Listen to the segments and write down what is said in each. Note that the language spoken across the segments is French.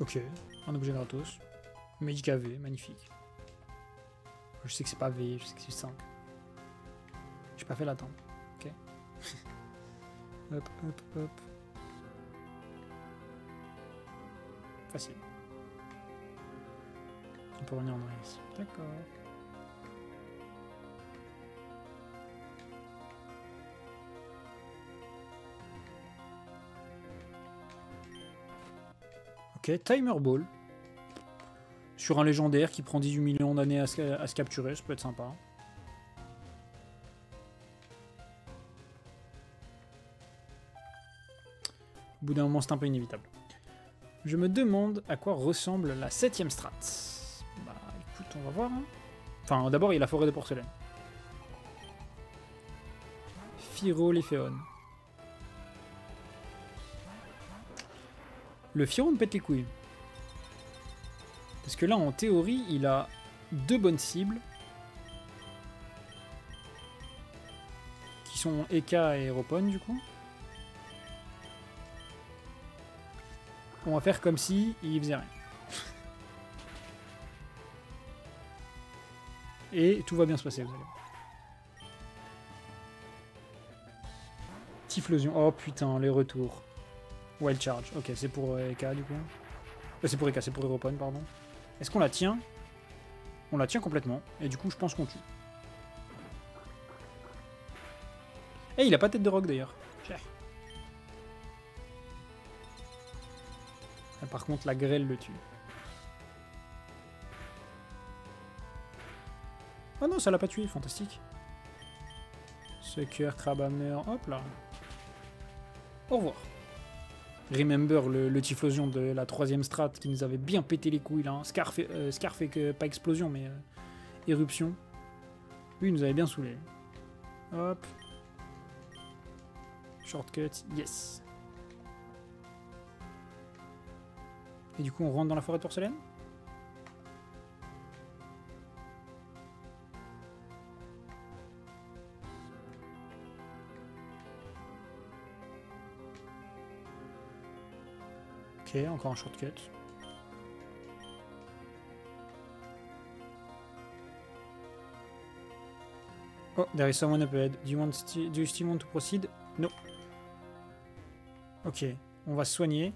Ok, un objet gratos. Magic AV, magnifique. Je sais que c'est pas V, je sais que c'est 5. J'ai pas fait l'attendre. Ok. Hop, hop, hop. Facile. On peut revenir en arrière ici. D'accord. Ok, Timer Ball. Sur un légendaire qui prend 18 millions d'années à se capturer, ça peut être sympa. Au bout d'un moment, c'est un peu inévitable. Je me demande à quoi ressemble la 7ème strat. Bah écoute, on va voir. Hein. Enfin, d'abord, il y a la forêt de porcelaine. Phyro-Léphéon. Le Phyro me pète les couilles. Parce que là, en théorie, il a 2 bonnes cibles. Qui sont Eka et Aeropon, du coup. On va faire comme si il faisait rien. Et tout va bien se passer, vous allez voir. Typhlosion. Oh putain, les retours. Wild Charge. Ok, c'est pour Eka, du coup. C'est pour Eka, c'est pour Aeropon, pardon. Est-ce qu'on la tient? On la tient complètement. Et du coup, je pense qu'on tue. Et il a pas tête de roc, d'ailleurs. Par contre, la grêle le tue. Oh non, ça l'a pas tué, fantastique. Sucker, Crabhammer, hop là. Au revoir. Remember le Typhlosion de la 3ème strat qui nous avait bien pété les couilles là. Hein. Scar fait que, pas explosion, mais éruption. Lui, il nous avait bien saoulé. Hop. Shortcut, yes. Et du coup, on rentre dans la forêt de porcelaine? Ok, encore un shortcut. Oh, there is someone up ahead. Do you still want to proceed? No. Ok, on va se soigner.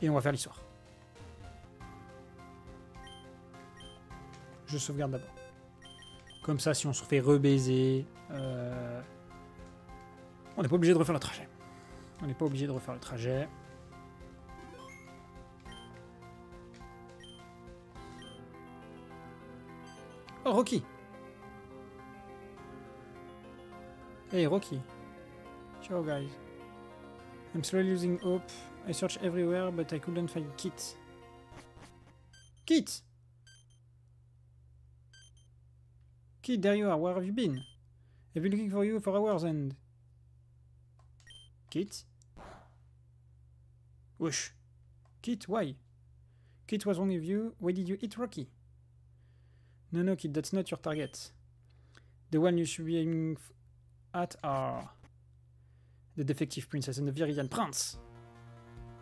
Et on va faire l'histoire. Je sauvegarde d'abord. Comme ça, si on se fait rebaiser, on n'est pas obligé de refaire le trajet. On n'est pas obligé de refaire le trajet. Oh, Rocky. Hey, Rocky. Ciao, guys. I'm slowly losing hope. I searched everywhere, but I couldn't find Kit. Kit! Kit, there you are. Where have you been? I've been looking for you for hours and... Kit? Whoosh. Kit, why? Kit, what's wrong with you? Why did you eat Rocky? No, Kit, that's not your target. The one you should be aiming at are... The defective princess and the Viridian prince.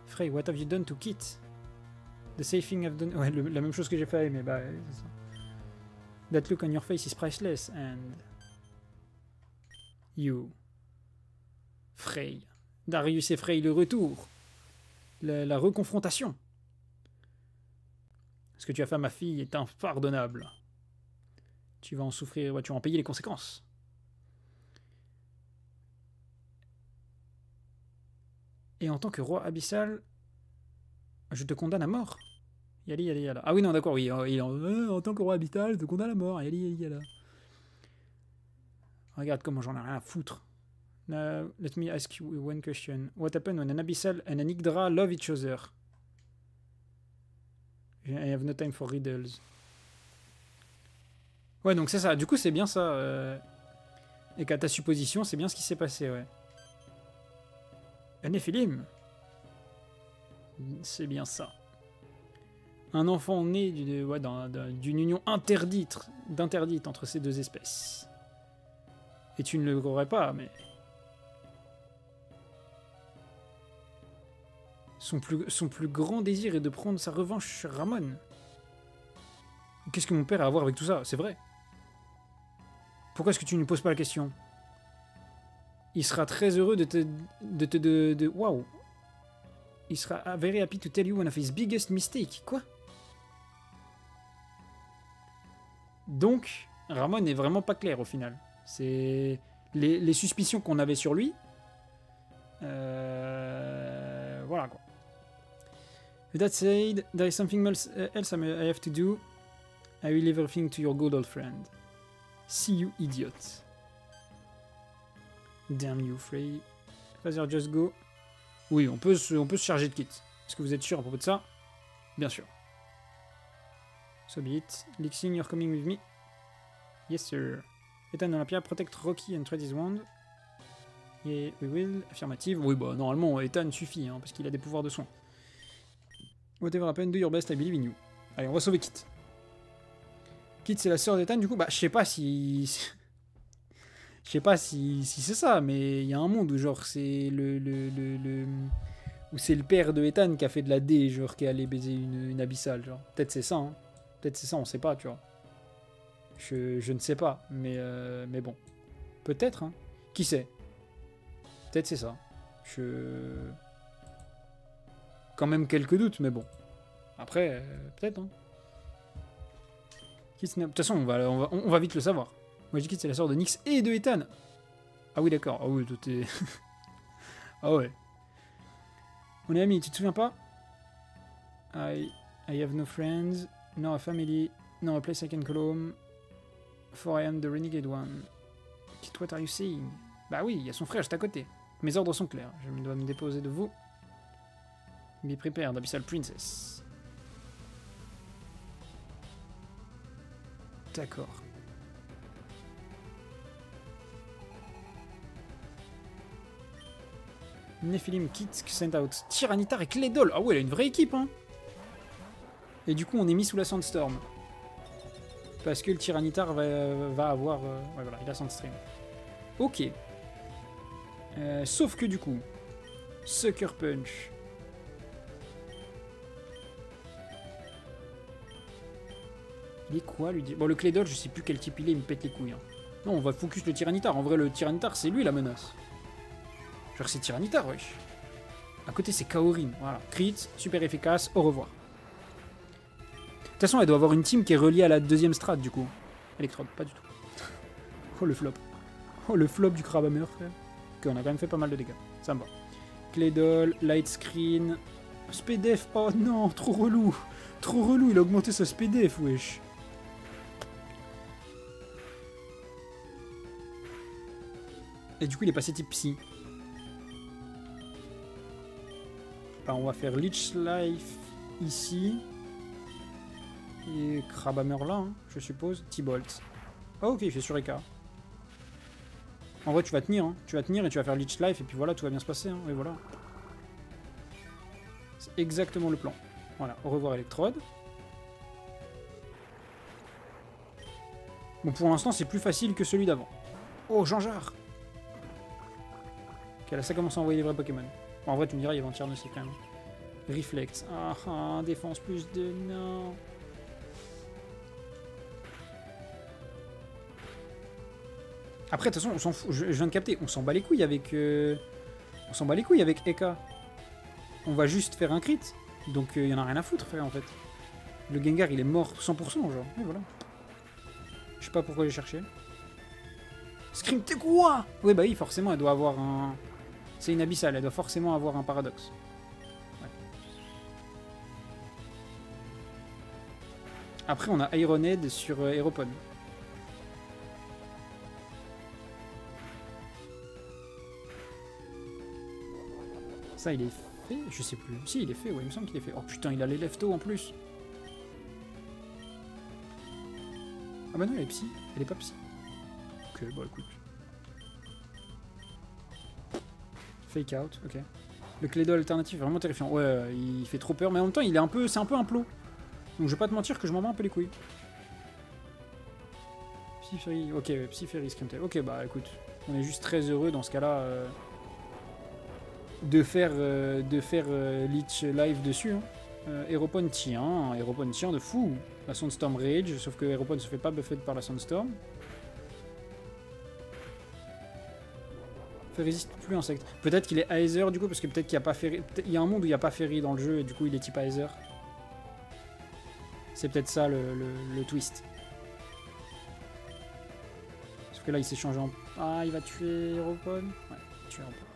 Frey, what have you done to Kit? The same thing I've done... Ouais, la même chose que j'ai fait, mais bah... c'est ça. That look on your face is priceless, and... You... Frey. Darius et Frey, le retour. La reconfrontation. Ce que tu as fait à ma fille est impardonnable. Tu vas en souffrir, ouais, tu vas en payer les conséquences. Et en tant que roi abyssal, je te condamne à mort. Yali, yali, yala. Ah oui, non, d'accord, oui. En tant que roi abyssal, je te condamne à mort. Yali, yali, yala. Regarde comment j'en ai rien à foutre. Let me ask you one question. What happened when an abyssal and an Yggdra love each other? I have no time for riddles. Ouais, donc c'est ça. Du coup, c'est bien ça. Et qu'à ta supposition, c'est bien ce qui s'est passé, ouais. Un Néphilim. C'est bien ça. Un enfant né d'une union interdite entre ces deux espèces. Et tu ne le croirais pas, mais... Son plus grand désir est de prendre sa revanche sur Ramon. Qu'est-ce que mon père a à voir avec tout ça? C'est vrai. Pourquoi est-ce que tu ne poses pas la question? Il sera très heureux de Waouh. Il sera very happy to tell you one of his biggest mistakes. Quoi? Donc, Ramon n'est vraiment pas clair au final. C'est les suspicions qu'on avait sur lui. Voilà quoi. With that said, there is something else I have to do. I will leave everything to your good old friend. See you, idiot. Damn you, Frey. Father, just go. Oui, on peut se charger de kit. Est-ce que vous êtes sûr à propos de ça? Bien sûr. So be it. Lixing, you're coming with me. Yes, sir. Ethan Olympia, protect Rocky and trade his wand. Et we will. Affirmative. Oui, bah normalement, Ethan suffit, hein, parce qu'il a des pouvoirs de soin. Whatever happens, do your best, I believe in you. Allez, on va sauver Kit. Kit, c'est la sœur d'Ethan, du coup, bah, je sais pas si... Je sais pas si c'est ça, mais il y a un monde où, genre, c'est où c'est le père de Ethan qui a fait de la D, genre, qui est allé baiser une abyssale, genre. Peut-être c'est ça, hein. Peut-être c'est ça, on sait pas, tu vois. Je ne sais pas, mais bon. Peut-être, hein. Qui sait? Peut-être c'est ça. Quand même quelques doutes, mais bon. Après, peut-être, hein. De toute façon, on va vite le savoir. Moi, je dis que c'est la sœur de Nyx et de Ethan. Ah oui, d'accord. Ah oui, tout est... ah ouais. On est amis, tu te souviens pas? I have no friends, nor a family, nor a place I can call home, for I am the renegade one. What are you saying? Bah oui, il y a son frère juste à côté. Mes ordres sont clairs. Je dois me déposer de vous. Be prepared, Abyssal Princess. D'accord. Nephilim Kit sent out Tyranitar et Claydol. Ah ouais, elle a une vraie équipe, hein. Et du coup, on est mis sous la Sandstorm. Parce que le Tyranitar va avoir... ouais, voilà, il a Sandstream. Ok. Sauf que du coup, Sucker Punch... Il est quoi, lui? Bon, le Claydol, je sais plus quel type il est, il me pète les couilles. Hein. Non, on va focus le Tyranitar. En vrai, le Tyranitar, c'est lui la menace. Genre, c'est Tyranitar, wesh. À côté, c'est Kaorin. Voilà. Crit, super efficace, au revoir. De toute façon, elle doit avoir une team qui est reliée à la deuxième strat, du coup. Electrode, pas du tout. Oh, le flop. Oh, le flop du Crabhammer, frère. Ok, on a quand même fait pas mal de dégâts. Ça me va. Claydol, Light Screen. Spdef, oh non, trop relou. Trop relou, il a augmenté sa Spdef, wesh. Et du coup, il est passé type psy. Alors, on va faire Leech Life ici. Et Crabhammer là, hein, je suppose. T-Bolt. Ah, ok, il fait sur Eka. En vrai, tu vas tenir. Hein. Tu vas tenir et tu vas faire Leech Life. Et puis voilà, tout va bien se passer. Hein. Et voilà. C'est exactement le plan. Voilà, au revoir Electrode. Bon, pour l'instant, c'est plus facile que celui d'avant. Oh, Jean-Jard. Ok, là, ça commence à envoyer les vrais Pokémon. Bon, en vrai, tu me diras, il y a Ventierne aussi quand même. Reflect. Ah, défense plus de... Non. Après, de toute façon, on s'en fout. Je viens de capter. On s'en bat les couilles avec... On s'en bat les couilles avec Eka. On va juste faire un crit. Donc, il y en a rien à foutre, frère, en fait. Le Gengar, il est mort 100%, genre. Et voilà. Je sais pas pourquoi j'ai cherché. Scream, t'es quoi? Oui, bah oui, forcément, elle doit avoir un... C'est une abyssale, elle doit forcément avoir un paradoxe. Ouais. Après, on a Ironhead sur Aeropon. Ça, il est fait? Je sais plus. Si, il est fait, ouais, il me semble qu'il est fait. Oh putain, il a les leftos en plus. Ah bah non, elle est psy. Elle est pas psy. Ok, bah écoute. Fake out, ok. Le Claydol alternatif est vraiment terrifiant. Ouais, il fait trop peur, mais en même temps, il est un peu, c'est un peu un plot. Donc je vais pas te mentir que je m'en bats un peu les couilles. Psyfairy, ok, Psyfairy, Screamtail. Ok, bah écoute, on est juste très heureux dans ce cas-là. Leech live dessus. Hein. Aeropon tient de fou. La Sandstorm Rage, sauf que Aeropon se fait pas buffer par la Sandstorm. Fait résiste plus insecte. Peut-être qu'il est Aether du coup, parce que peut-être qu'il n'y a pas Ferry. Il y a un monde où il n'y a pas Ferry dans le jeu et du coup il est type Aether. C'est peut-être ça le twist. Sauf que là il s'est changé en. Ah, il va tuer Aeropon. Ouais, il va tuer Aeropon.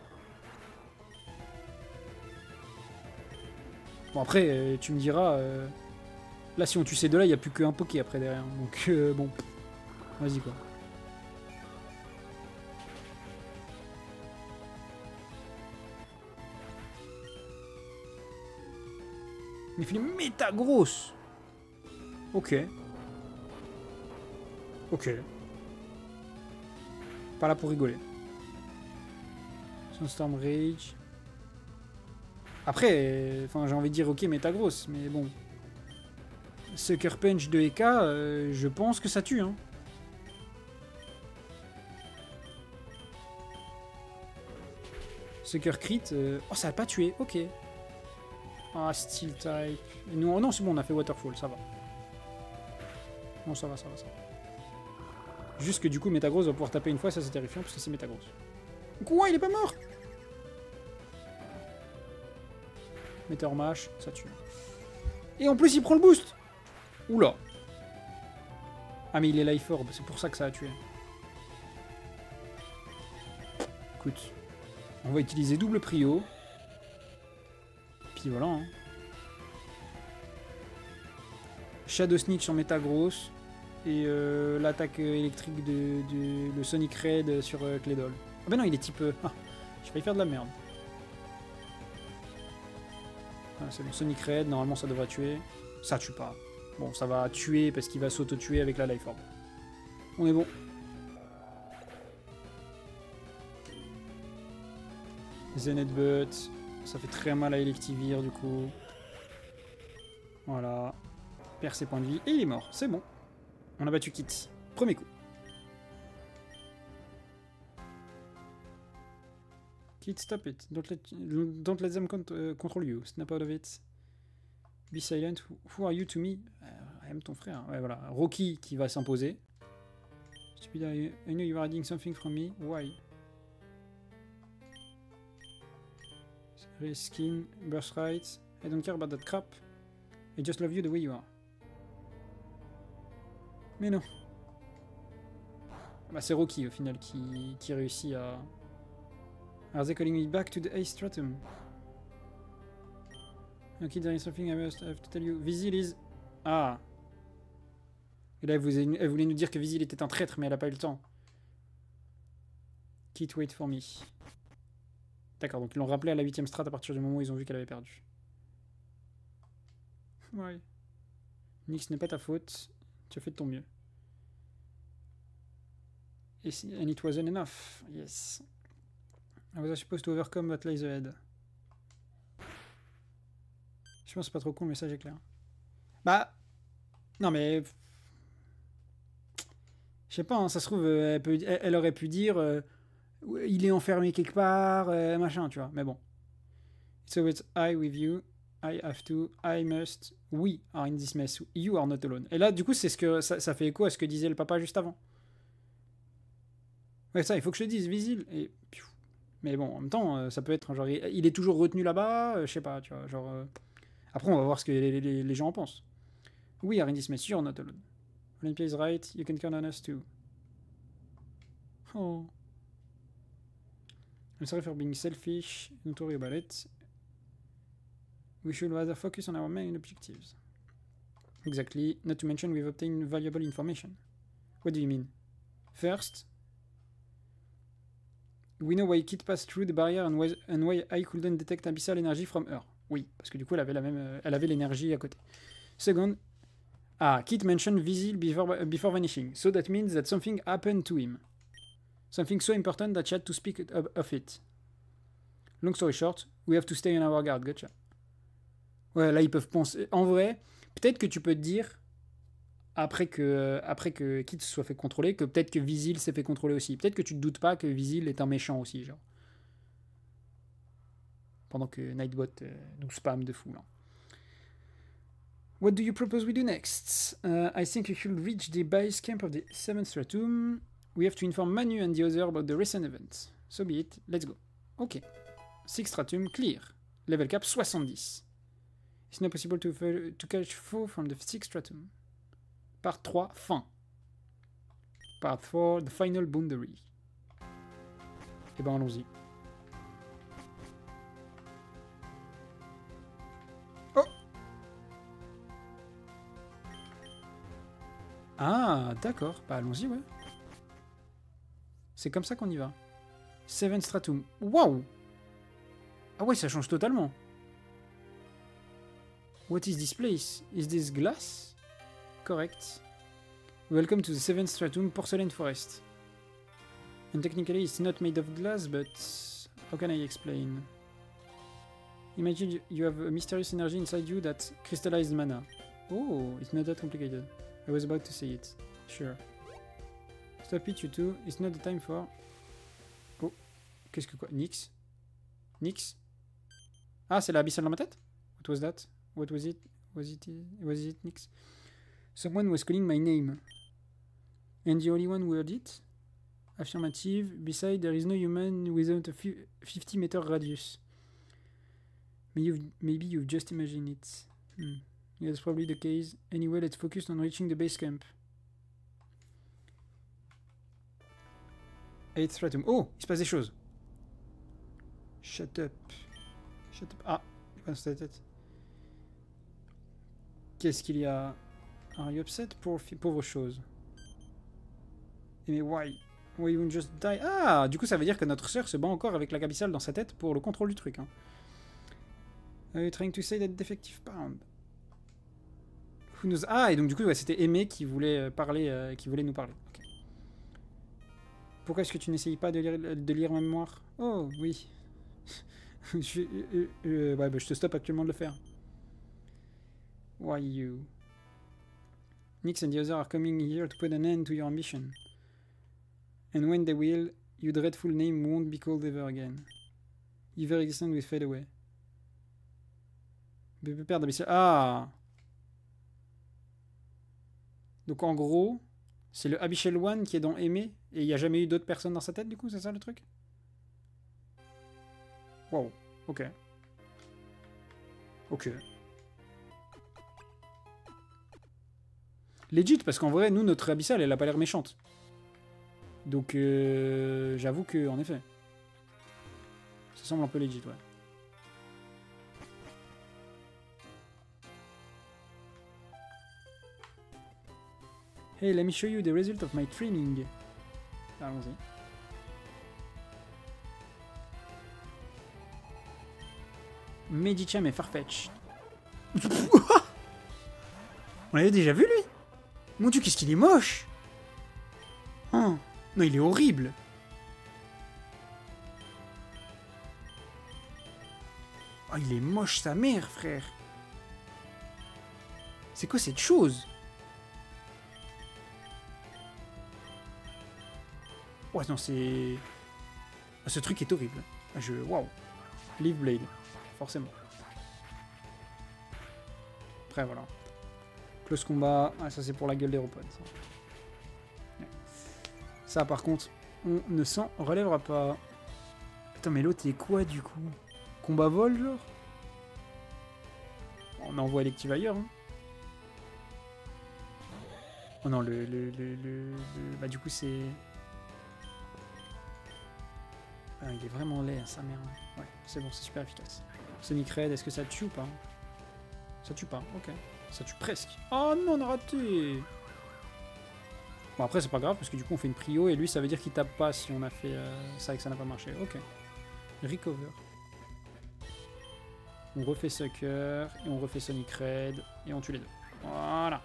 Bon après, tu me diras, là si on tue ces deux là, il n'y a plus qu'un Poké après derrière. Donc bon, vas-y quoi. Il fait une méta grosse. Ok. Ok. Pas là pour rigoler. Sandstorm Rage. Après, enfin, j'ai envie de dire ok, méta grosse, mais bon. Sucker Punch de Eka, je pense que ça tue. Hein. Sucker Crit, oh, ça a pas tué, ok. Ah, Steel Type. Et nous, oh non, c'est bon, on a fait Waterfall, ça va. Non, ça va. Juste que du coup, Metagross va pouvoir taper une fois, ça c'est terrifiant, parce que c'est Metagross. Quoi, il est pas mort? Meteor Mash, ça tue. Et en plus, il prend le boost. Oula. Ah, mais il est Life Orb, c'est pour ça que ça a tué. Écoute, on va utiliser double prio. Puis voilà. Hein. Shadow Sneak sur Metagross. Et l'attaque électrique le Sonic Raid sur Claydol. Ah ben non, il est type... Ah, j'ai failli faire de la merde. Ah, c'est le Sonic Raid, normalement ça devrait tuer. Ça tue pas. Bon, ça va tuer parce qu'il va s'auto-tuer avec la Life Orb. On est bon. Zen Headbutt. Ça fait très mal à Electivire du coup. Voilà. Perd ses points de vie et il est mort. C'est bon. On a battu Kit. Premier coup. Kit, stop it. Don't let them control you. Snap out of it. Be silent. Who are you to me? I am ton frère. Ouais, voilà. Rocky qui va s'imposer. Stupid, I know you are hiding something from me. Why? Skin, birthright. I don't care about that crap. I just love you the way you are. Mais non. Bah, c'est Rocky au final qui réussit à... Are they calling me back to the Ace Stratum? Ok, there is something I must have to tell you. Vizil is... Ah. Et là, elle voulait nous dire que Vizil était un traître, mais elle a pas eu le temps. Kit, wait for me. D'accord, donc ils l'ont rappelé à la 8ème strat à partir du moment où ils ont vu qu'elle avait perdu. Ouais. Nick, ce n'est pas ta faute. Tu as fait de ton mieux. And it wasn't enough. Yes. I was supposed to overcome what lies ahead. Je pense que c'est pas trop con, le message est clair. Bah. Non mais. Je sais pas, hein, ça se trouve, elle aurait pu dire. Il est enfermé quelque part, machin, tu vois. Mais bon. So it's I with you. I have to, I must, we are in this mess, you are not alone. Et là, du coup, c'est ce que ça fait écho à ce que disait le papa juste avant. Ouais, ça, il faut que je te dise, Vizil. Et mais bon, en même temps, ça peut être genre, il est toujours retenu là-bas, je sais pas, tu vois, genre. Après, on va voir ce que les gens en pensent. We are in this mess, you are not alone. Olympia is right, you can count on us too. Oh. I'm sorry for being selfish, don't worry about it. We should rather focus on our main objectives. Exactly. Not to mention we've obtained valuable information. What do you mean? First, we know why Kit passed through the barrier and why I couldn't detect abyssal energy from her. Oui, parce que du coup elle avait l'énergie à côté. Second, Kit mentioned Vizil before vanishing, so that means that something happened to him. Something so important that she had to speak of it. Long story short, we have to stay on our guard. Gotcha. Ouais, là, ils peuvent penser... En vrai, peut-être que tu peux te dire, après que Kit se soit fait contrôler, que peut-être que Vizil s'est fait contrôler aussi. Peut-être que tu te doutes pas que Vizil est un méchant aussi, genre. pendant que Nightbot nous spam de fou là. What do you propose we do next? I think we should reach the base camp of the 7th Stratum. We have to inform Manu and the other about the recent event. So be it, let's go. Ok. 6 Stratum, clear. Level cap 70. It's not possible to catch foe from the 6 Stratum. Part 3, fin. Part 4, the final boundary. Et ben allons-y. Oh! Ah, d'accord. Bah allons-y, ouais. C'est comme ça qu'on y va. 7 Stratum. Waouh! Ah ouais, ça change totalement. What is this place? Is this glass? Correct. Welcome to the 7th Stratum Porcelain Forest. And technically it's not made of glass, but how can I explain? Imagine you have a mysterious energy inside you that crystallized mana. Oh, it's not that complicated. I was about to say it. Sure. Stop it, you two. It's not the time for... Oh, qu'est-ce que quoi? Nyx? Nyx? Ah, c'est l'abyssal dans ma tête? What was that? What was it? Was it Nyx? Someone was calling my name. And the only one who heard it? Affirmative. Besides, there is no human without a 50-meter radius. Maybe you've just imagined it. Yeah, that's probably the case. Anyway, let's focus on reaching the base camp. 8 Stratum. Oh, il se passe des choses. Shut up. Shut up. Ah, il passe dans ta tête. Qu'est-ce qu'il y a? Are you upset? Pauvre chose. Mais why? Why you won't just die? Ah, du coup, ça veut dire que notre sœur se bat encore avec la abyssale dans sa tête pour le contrôle du truc. Hein. Are you trying to say that defective pound? Who knows? Ah, et donc du coup, ouais, c'était Aimé qui voulait parler, qui voulait nous parler. Okay. Pourquoi est-ce que tu n'essayes pas de lire ma mémoire? Oh, oui. Ouais, bah, je te stoppe actuellement de le faire. Why you? Nyx and the others are coming here to put an end to your ambition. And when they will, your dreadful name won't be called ever again. Your existence will fade away. Père d'abyssal. Ah! Donc en gros, c'est le Abyssal One qui est dans Aimé, et il n'y a jamais eu d'autres personnes dans sa tête, du coup, c'est ça le truc? Wow, ok. Ok. Legit, parce qu'en vrai, nous, notre abyssale, elle a pas l'air méchante. Donc, j'avoue que, en effet, ça semble un peu legit, ouais. Hey, let me show you the result of my training. Allons-y. Medicham et Farfetch. On l'avait déjà vu, lui? Mon dieu, qu'est-ce qu'il est moche! Oh, non, il est horrible! Oh, il est moche, sa mère, frère! C'est quoi cette chose? Ouais, non, c'est... Ah, ce truc est horrible. Waouh! Leaf Blade, forcément. Après, voilà. Close combat, ah, ça c'est pour la gueule des repods. Ça, par contre, on ne s'en relèvera pas. Attends, mais l'autre est quoi du coup? Combat vol, genre? On envoie Elective ailleurs. Hein. Oh non, bah, du coup, c'est. Ah, il est vraiment laid, sa mère. Ouais, c'est bon, c'est super efficace. Sonic Red, est-ce que ça tue ou pas? Ça tue pas, ok. Ça tue presque. Oh non, on a raté. Bon, après, c'est pas grave, parce que du coup, on fait une prio, et lui, ça veut dire qu'il tape pas si on a fait ça et que ça n'a pas marché. Ok. Recover. On refait Sucker, et on refait Sonic Red, et on tue les deux. Voilà.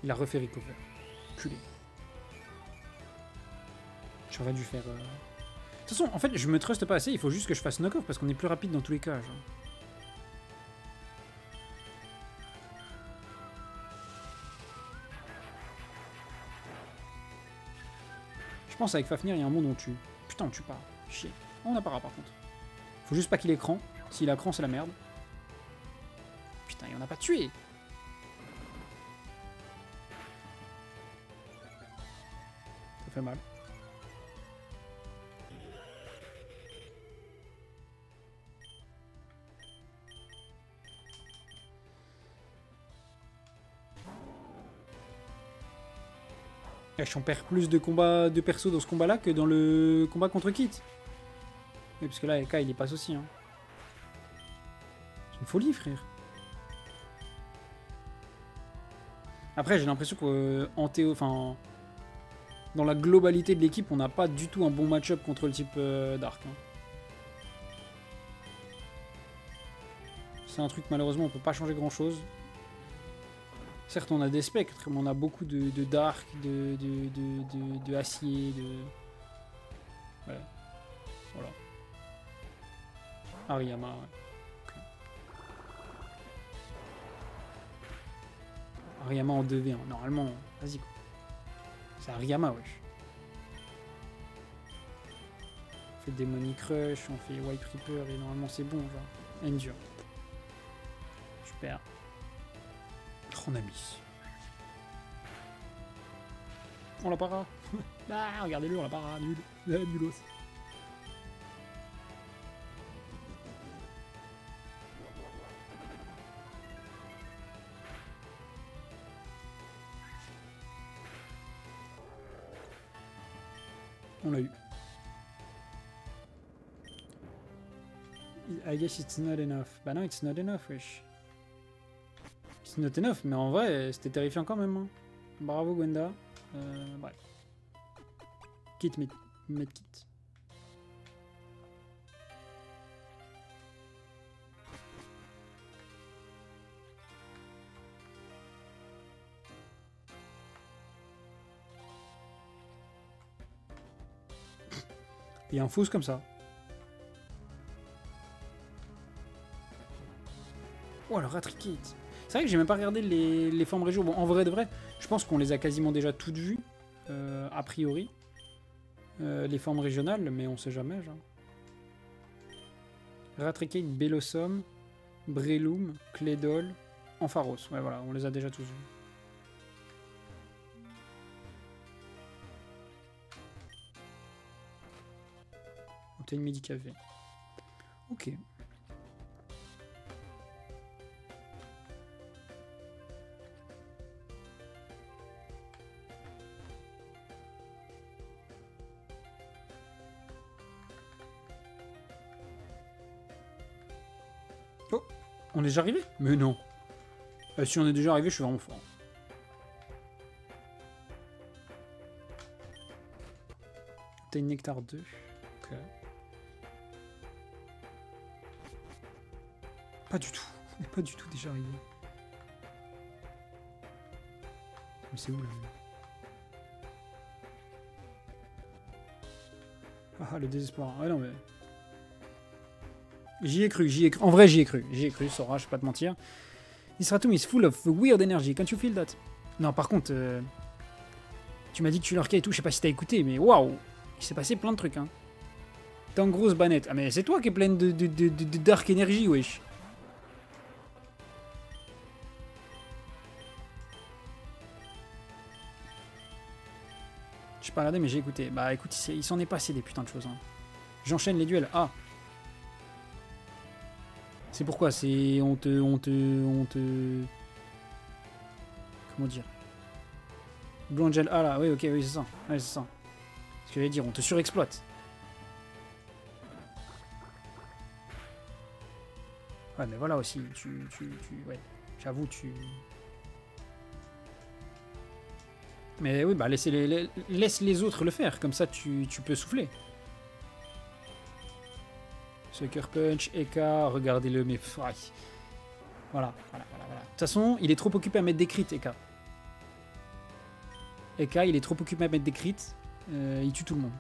Il a refait Recover. Culé. J'aurais dû faire... De toute façon, en fait, je me truste pas assez, il faut juste que je fasse knock-off, parce qu'on est plus rapide dans tous les cas. Genre. pense avec Fafnir, il y a un monde où on tue. Putain, on tue pas. Chier. On n'a pas par contre. Faut juste pas qu'il ait cran. S'il a cran, c'est la merde. Putain, il en a pas tué. Ça fait mal. On perd plus de combats de perso dans ce combat-là que dans le combat contre Kit. Oui, parce que là, Eka, il y passe aussi. Hein. C'est une folie, frère. Après, j'ai l'impression qu'en enfin, dans la globalité de l'équipe, on n'a pas du tout un bon match-up contre le type Dark. Hein. C'est un truc, malheureusement, on peut pas changer grand-chose. Certes, on a des spectres, mais on a beaucoup de dark, de acier, de... Ouais. Voilà. Ariyama, ouais. Okay. Ariyama en 2v1, normalement, vas-y quoi. C'est Ariyama, wesh. On fait Demonic Rush, on fait Wipe Reaper, et normalement c'est bon, genre. Endure. Super. On a mis. On l'a para. Ah, regardez-le, on l'a para. Nul. Nulos. On l'a eu. I guess it's not enough. Bah non, it's not enough, wesh. It's not enough, mais en vrai, c'était terrifiant quand même. Hein. Bravo, Gwenda. Bref. Kit, medkit. Il y a un fousse comme ça. Oh, le Ratrikit. C'est vrai que j'ai même pas regardé les formes régio. Bon, en vrai de vrai, je pense qu'on les a quasiment déjà toutes vues, a priori. Les formes régionales, mais on sait jamais, genre. Ratrikate, Belossom, Breloom, Clédol, Ampharos. Ouais, voilà, on les a déjà tous vus. Obtain Medicavé. Ok. Oh, on est déjà arrivé? Mais non. Si on est déjà arrivé, je suis vraiment fort. T'as une Nectar 2. Ok. Pas du tout. On n'est pas du tout déjà arrivé. Mais c'est où là? Ah, le désespoir. Ouais, non, mais. J'y ai cru, j'y ai cru. En vrai, j'y ai cru. J'y ai cru, Sora, je vais pas te mentir. Isratum is full of weird energy. Can't you feel that? Non, par contre, tu m'as dit que tu lurkais et tout. Je sais pas si t'as écouté, mais waouh! Il s'est passé plein de trucs, hein. T'es en grosse banette. Ah, mais c'est toi qui es pleine de dark energy, wesh. J'ai pas regardé, mais j'ai écouté. Bah écoute, il s'en est passé des putains de choses. Hein. J'enchaîne les duels. Ah! C'est pourquoi? C'est... On te... Comment dire? Blue Angel. Ah là, oui, ok, oui, c'est ça. Ouais, c'est ça. Ce que j'allais dire, on te surexploite. Ouais, mais voilà aussi, ouais, j'avoue, Mais oui, bah laisse les autres le faire, comme ça tu peux souffler. Sucker Punch, Eka, regardez-le, mais... Ouais. Voilà. De toute façon, il est trop occupé à mettre des crits, Eka. Eka, il est trop occupé à mettre des crits, il tue tout le monde.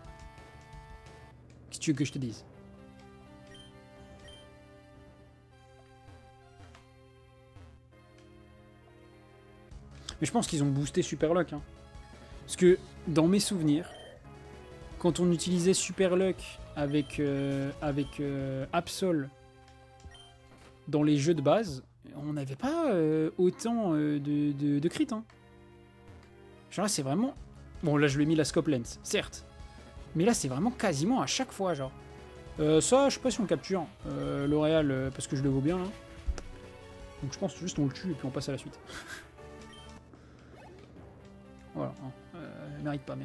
Qu'est-ce que tu veux que je te dise? Mais je pense qu'ils ont boosté Superlock. Hein. Parce que, dans mes souvenirs, quand on utilisait Super Luck avec Absol dans les jeux de base, on n'avait pas autant de crit. Hein. Genre là, c'est vraiment... Bon, là, je lui ai mis la scope lens, certes. Mais là, c'est vraiment quasiment à chaque fois, genre. Ça, je sais pas si on capture L'Oréal, parce que je le vaux bien, là. Donc je pense juste on le tue et puis on passe à la suite. Voilà. Hein. Mérite pas.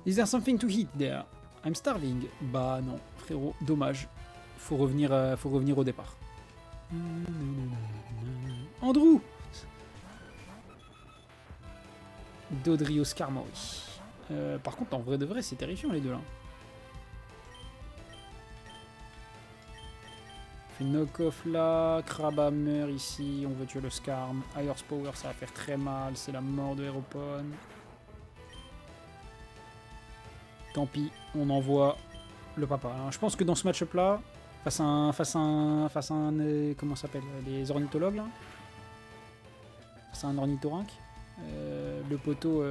Is there something to eat there? I'm starving. Bah non, frérot, dommage. Faut revenir au départ. Andrew! Dodrio Skarmory. Par contre, en vrai de vrai, c'est terrifiant les deux là. Fait knock-off là, Crabhammer ici, on veut tuer le Skarm. Iron Power, ça va faire très mal, c'est la mort de Héropon. Tant pis, on envoie le papa. Alors, je pense que dans ce match-up là, face à un comment ça s'appelle, les ornithologues là, face à un ornithorynque, le poteau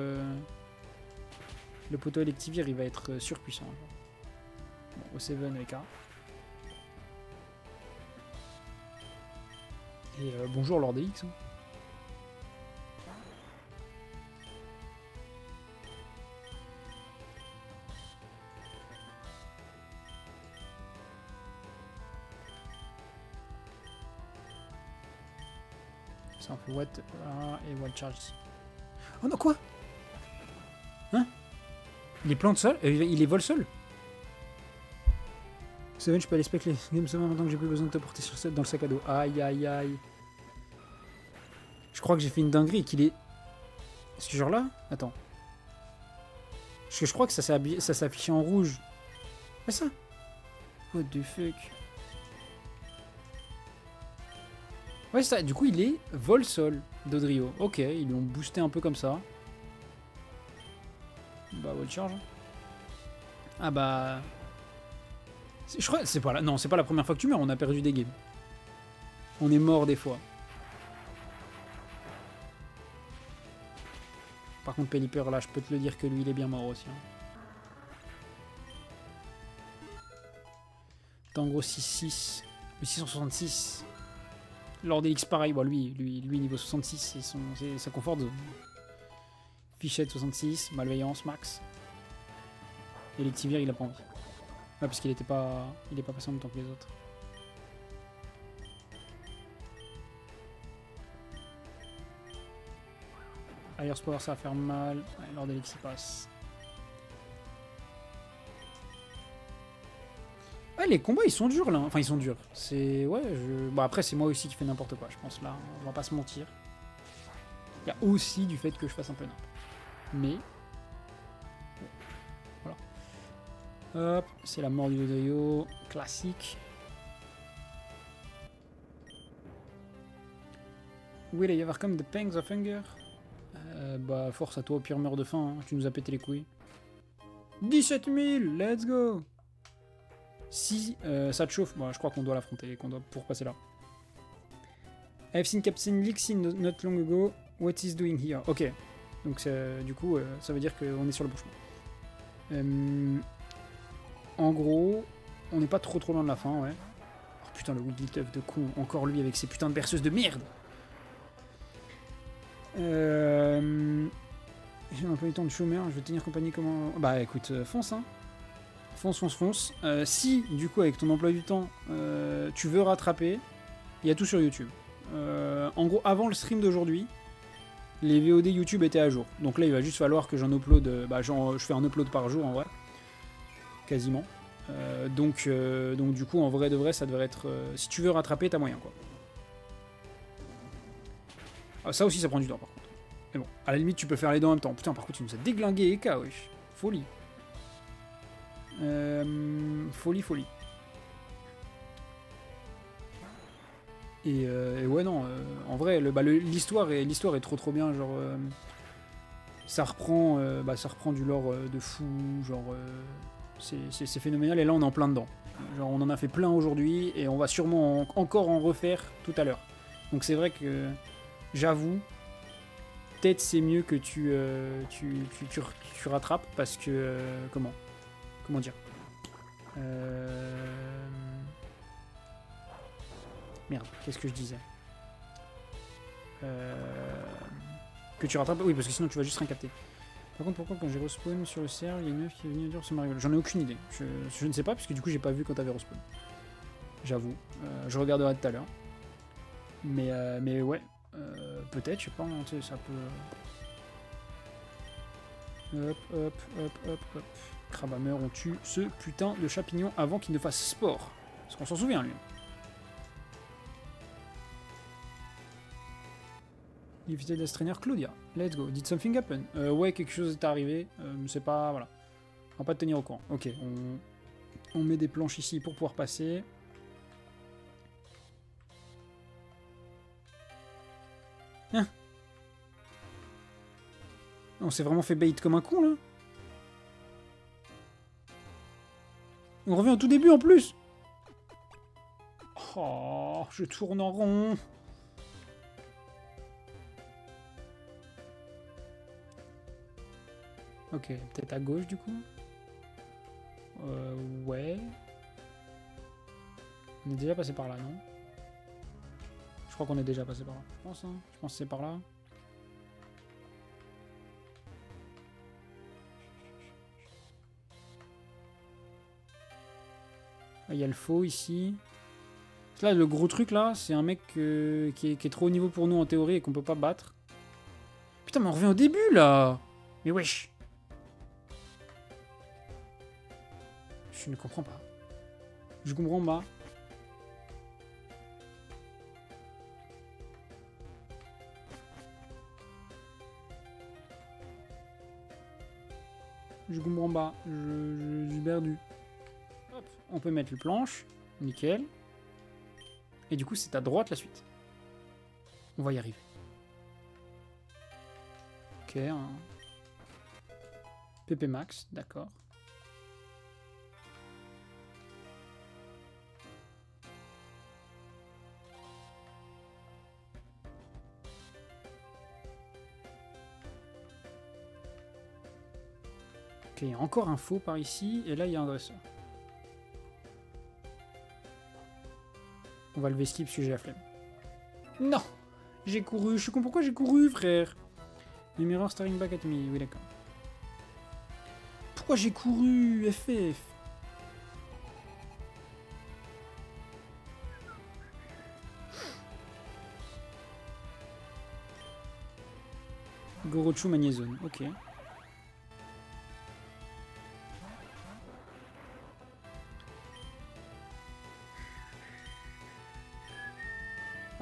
Electivire, il va être surpuissant. Bon, au 7 avec A. Et bonjour Lord X. Hein. Ça on fait what et wild charge ici. Oh non quoi? Hein? Il est plante seul? Il est vol seul? Seven, je peux aller spec les games seulement maintenant que j'ai plus besoin de te porter sur dans le sac à dos. Aïe aïe aïe. Je crois que j'ai fait une dinguerie et qu'il est... Ce genre là? Attends. Parce que je crois que ça s'est affiché en rouge. C'est ça? What the fuck? Ouais, ça. Du coup, il est vol-sol, Dodrio. Ok, ils l'ont boosté un peu comme ça. Bah, wall charge. Ah bah... Je crois c'est pas la... Non, c'est pas la première fois que tu meurs, on a perdu des games. On est mort des fois. Par contre, Pelipper, là, je peux te le dire que lui, il est bien mort aussi. Hein. Tango 6-6. Le 666. Lord Elix, pareil. Bon, lui, niveau 66, c'est sa confort zone. Fichette 66. Malveillance, max. Et Electivire, il a pas envie. Ouais, parce qu'il est pas passé en même temps que les autres. Air Power, ça va faire mal. Ouais, Lord Elix, il passe. Ouais, les combats, ils sont durs, là. Enfin, ils sont durs. C'est... Ouais, Bon, après, c'est moi aussi qui fais n'importe quoi, je pense, là. On va pas se mentir. Il y a aussi du fait que je fasse un peu n'importe. Mais... Voilà. Hop, c'est la mort du Dodrio. Classique. Will I overcome the pangs of hunger? Bah, force à toi, au pire meurs de faim. Hein. Tu nous as pété les couilles. 17 000, let's go! Si ça te chauffe, bon, je crois qu'on doit l'affronter, pour passer là. I've seen Captain Lixin not long ago. What is doing here? Ok. Donc du coup, ça veut dire qu'on est sur le bon chemin. En gros, on n'est pas trop loin de la fin, ouais. Oh putain, le Wigglytuff de con. Encore lui avec ses putains de berceuses de merde. J'ai un peu de temps de chômeur, je vais tenir compagnie comment... Bah écoute, fonce hein. Fonce. Si, du coup, avec ton emploi du temps, tu veux rattraper, il y a tout sur YouTube. En gros, avant le stream d'aujourd'hui, les VOD YouTube étaient à jour. Donc là, il va juste falloir que j'en upload... je fais un upload par jour, en vrai. Quasiment. Donc du coup, en vrai de vrai, ça devrait être... si tu veux rattraper, t'as moyen, quoi. Ah, ça aussi, ça prend du temps, par contre. Mais bon, à la limite, tu peux faire les deux en même temps. Putain, par contre, tu nous as déglingué Eka, wesh. Folie. Folie. Et ouais, non, en vrai, l'histoire est trop bien, genre... ça reprend du lore de fou, genre... c'est phénoménal, et là, on est en plein dedans. Genre on en a fait plein aujourd'hui et on va sûrement encore en refaire tout à l'heure. Donc c'est vrai que j'avoue, peut-être c'est mieux que tu rattrapes parce que... comment dire Merde, qu'est-ce que je disais Que tu rattrapes... Oui, parce que sinon tu vas juste rien capter. Par contre, pourquoi quand j'ai respawn sur le CR, il y a une meuf qui est venue dire c'est Mario? J'en ai aucune idée. Je ne sais pas, parce que du coup j'ai pas vu quand t'avais respawn. J'avoue. Je regarderai tout à l'heure. Mais ouais. Peut-être, je sais pas, tu sais, ça peut... Hop, hop, hop, hop, hop. Crabhammer, on tue ce putain de champignon avant qu'il ne fasse sport. Parce qu'on s'en souvient, lui. Éviter d'astreiner Claudia. Let's go. Did something happen? Ouais, quelque chose est arrivé. C'est pas... Voilà. On va pas te tenir au courant. Ok, on met des planches ici pour pouvoir passer. Hein? On s'est vraiment fait bait comme un con, là. On revient au tout début, en plus. Oh, je tourne en rond. Ok, peut-être à gauche, du coup. Ouais. On est déjà passé par là, non? Je crois qu'on est déjà passé par là. Je pense, hein. Je pense que c'est par là. Il y a le faux ici. Là, le gros truc là, c'est un mec qui est trop haut niveau pour nous en théorie et qu'on peut pas battre. Putain, mais on revient au début là. Mais wesh. Je ne comprends pas. Je comprends pas. Je comprends pas. Je suis perdu. Hop, on peut mettre les planches. Nickel. Et du coup, c'est à droite la suite. On va y arriver. Ok. PP Max, d'accord. Ok, il y a encore un faux par ici. Et là, il y a un dresseur. On va lever skip parce que j'ai la flemme. Non! J'ai couru. Je comprends pourquoi j'ai couru, frère. The mirror staring back at me. Oui, d'accord. Pourquoi j'ai couru? FF. Gorochu Magnézone. Ok.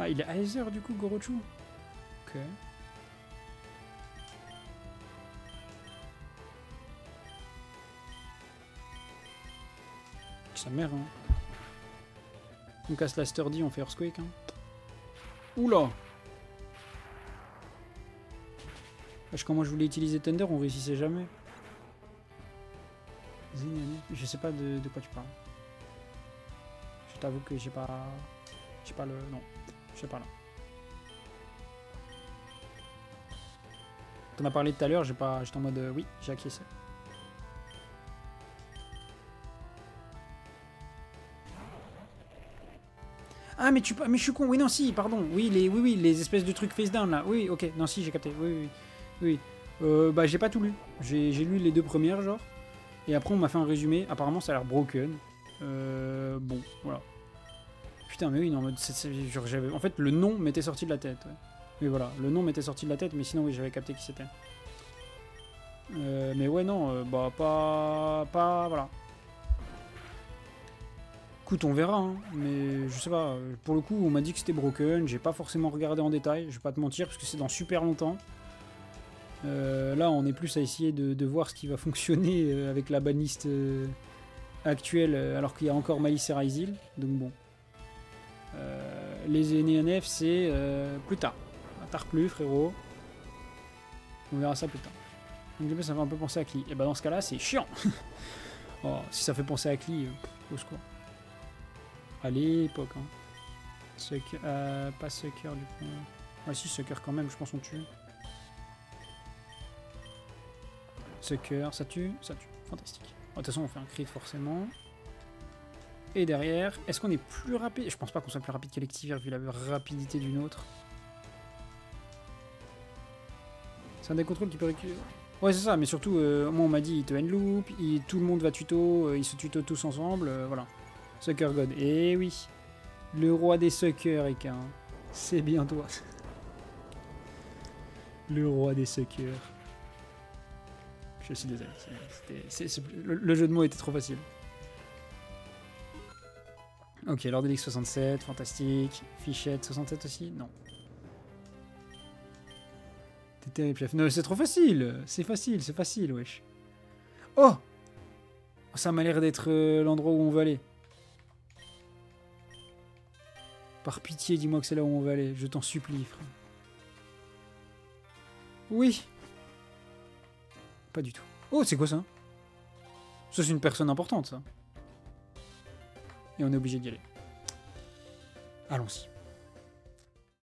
Ah, il est Heiser du coup, Gorochu. Ok. Sa mère, hein. On casse la sturdy, on fait Earthquake, hein. Oula! Parce que quand moi je voulais utiliser Thunder, on réussissait jamais. Je sais pas de quoi tu parles. Je t'avoue que j'ai pas le... Non. Je sais pas là. T'en as parlé tout à l'heure, j'étais en mode oui, j'ai acquiescé. Ah mais mais je suis con. Oui non si, pardon. Oui les espèces de trucs face down là. Oui, ok. Non si, j'ai capté. Oui. Bah j'ai pas tout lu. J'ai lu les deux premières genre. Et après on m'a fait un résumé. Apparemment ça a l'air broken. Bon, voilà. Putain mais oui non, genre, en fait le nom m'était sorti de la tête. Ouais. Mais voilà, le nom m'était sorti de la tête, mais sinon oui j'avais capté qui c'était. Mais ouais non, bah pas voilà. Écoute, on verra, hein, mais je sais pas, pour le coup on m'a dit que c'était broken, j'ai pas forcément regardé en détail, je vais pas te mentir parce que c'est dans super longtemps. Là on est plus à essayer de voir ce qui va fonctionner avec la banliste actuelle alors qu'il y a encore Malice et Ryzil, donc bon. Les NF c'est plus tard, tard plus frérot, on verra ça plus tard. Donc ça fait un peu penser à Klee, et bah dans ce cas là c'est chiant. Oh, si ça fait penser à Klee, au secours. À l'époque, hein. Sucker, pas Sucker du coup. Ouais, si, Sucker quand même, je pense qu'on tue. Sucker, ça tue, ça tue. Fantastique. Bon, de toute façon, on fait un crit forcément. Et derrière, est-ce qu'on est plus rapide? Je pense pas qu'on soit plus rapide qu'Electivire vu la rapidité d'une autre. C'est un des contrôles qui peut récupérer. Ouais, c'est ça, mais surtout, moi on m'a dit, il te loop, tout le monde va tuto, ils se tuto tous ensemble, voilà. Sucker God. Et oui, le roi des suckers, Eka. C'est bien toi. Le roi des suckers. Je suis désolé. Le jeu de mots était trop facile. Ok, Lord Elix 67, fantastique. Fichette 67 aussi? Non. T'es terrible, chef. Non, c'est trop facile. C'est facile, wesh. Oh! Ça m'a l'air d'être l'endroit où on va aller. Par pitié, dis-moi que c'est là où on va aller. Je t'en supplie, frère. Oui. Pas du tout. Oh, c'est quoi ça? Ça, c'est une personne importante, ça. Et on est obligé d'y aller. Allons-y.